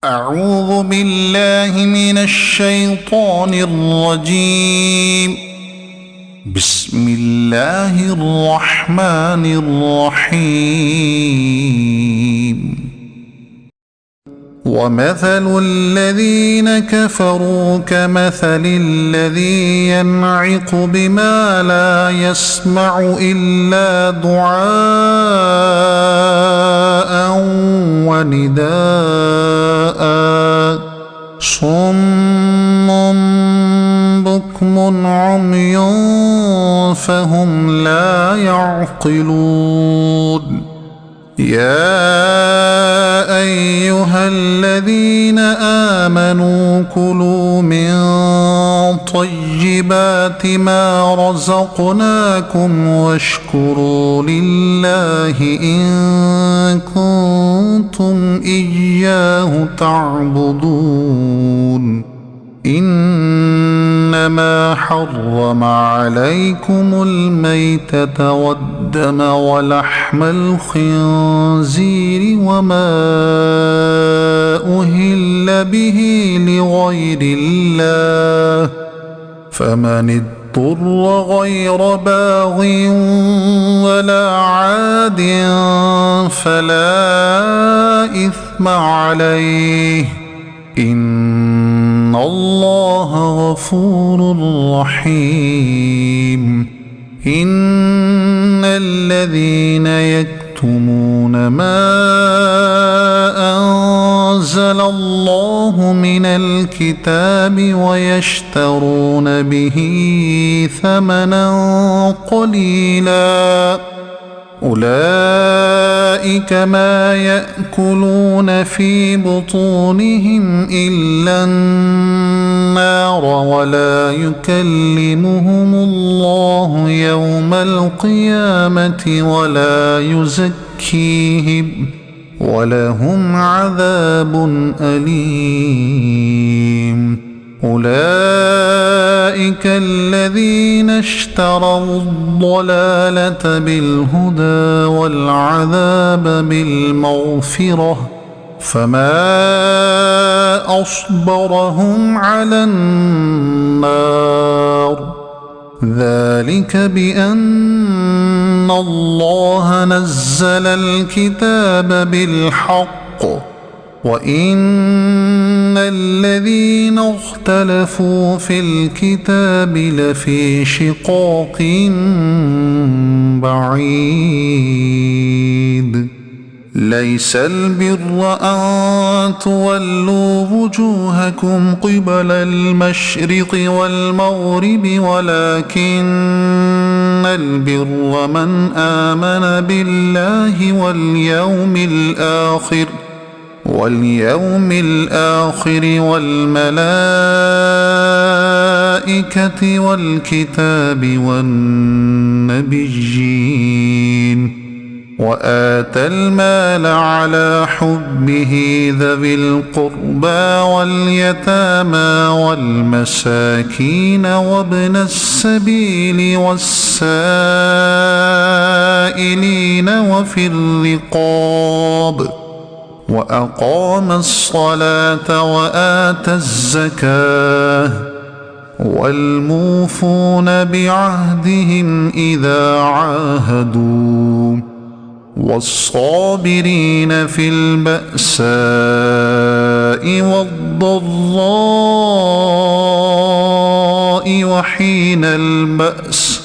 أعوذ بالله من الشيطان الرجيم. بسم الله الرحمن الرحيم. ومثل الذين كفروا كمثل الذي ينعق بما لا يسمع إلا دعاء ونداء صم بكم عمي فهم لا يعقلون. يا أيها الذين آمنوا كلوا من طيبات ما رزقناكم واشكروا لله إن كنتم إياه تعبدون. إنما حرم عليكم الميتة والدم ولحم الخنزير وما أهل به لغير الله، فمن اضطر غير باغ ولا عاد فلا إثم عليه، إن الله غفور رحيم. إن الذين يكتمون ما أنزل الله من الكتاب ويشترون به ثمنا قليلا أولئك ما يأكلون في بطونهم إلا النار ولا يكلمهم الله يوم القيامة ولا يزكيهم ولهم عذاب أليم. أولئك الذين اشتروا الضلالة بالهدى والعذاب بالمغفرة، فما أصبرهم على النار. ذلك بأن الله نزل الكتاب بالحق وإن الذين اختلفوا في الكتاب لفي شقاق بعيد. ليس البر أن تولوا وجوهكم قبل المشرق والمغرب ولكن البر من آمن بالله واليوم الآخر والملائكة والكتاب والنبيين، وآتى المال على حبه ذوي القربى واليتامى والمساكين وابن السبيل والسائلين وفي الرقاب، وأقام الصلاة وآتى الزكاة، والموفون بعهدهم إذا عاهدوا، والصابرين في البأساء والضراء وحين البأس،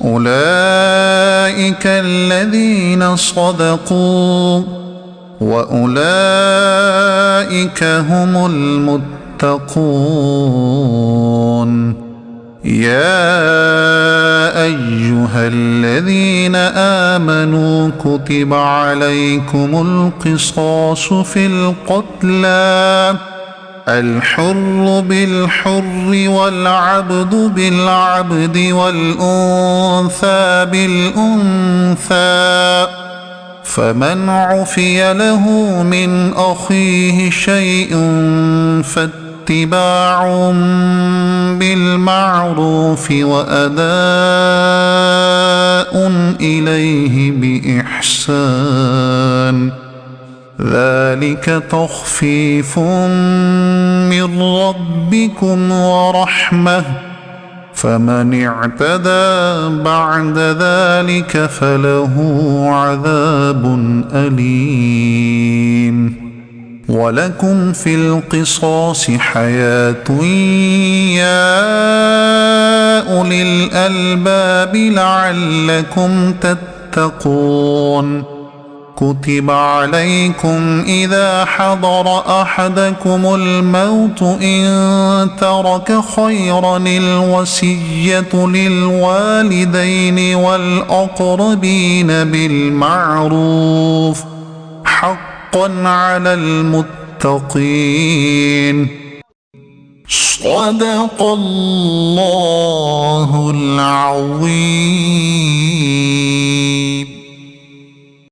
أولئك الذين صدقوا وأولئك هم المتقون. يا أيها الذين آمنوا كتب عليكم القصاص في القتلى، الحر بالحر والعبد بالعبد والأنثى بالأنثى، فمن عفي له من أخيه شيء فاتباع بالمعروف وأداء إليه بإحسان، ذلك تخفيف من ربكم ورحمة فمن اعتدى بعد ذلك فله عذاب أليم ولكم في القصاص حياة يا أولي الألباب لعلكم تتقون كتب عليكم إذا حضر أحدكم الموت إن ترك خيرا الوصية للوالدين والأقربين بالمعروف حقا على المتقين صدق الله العظيم.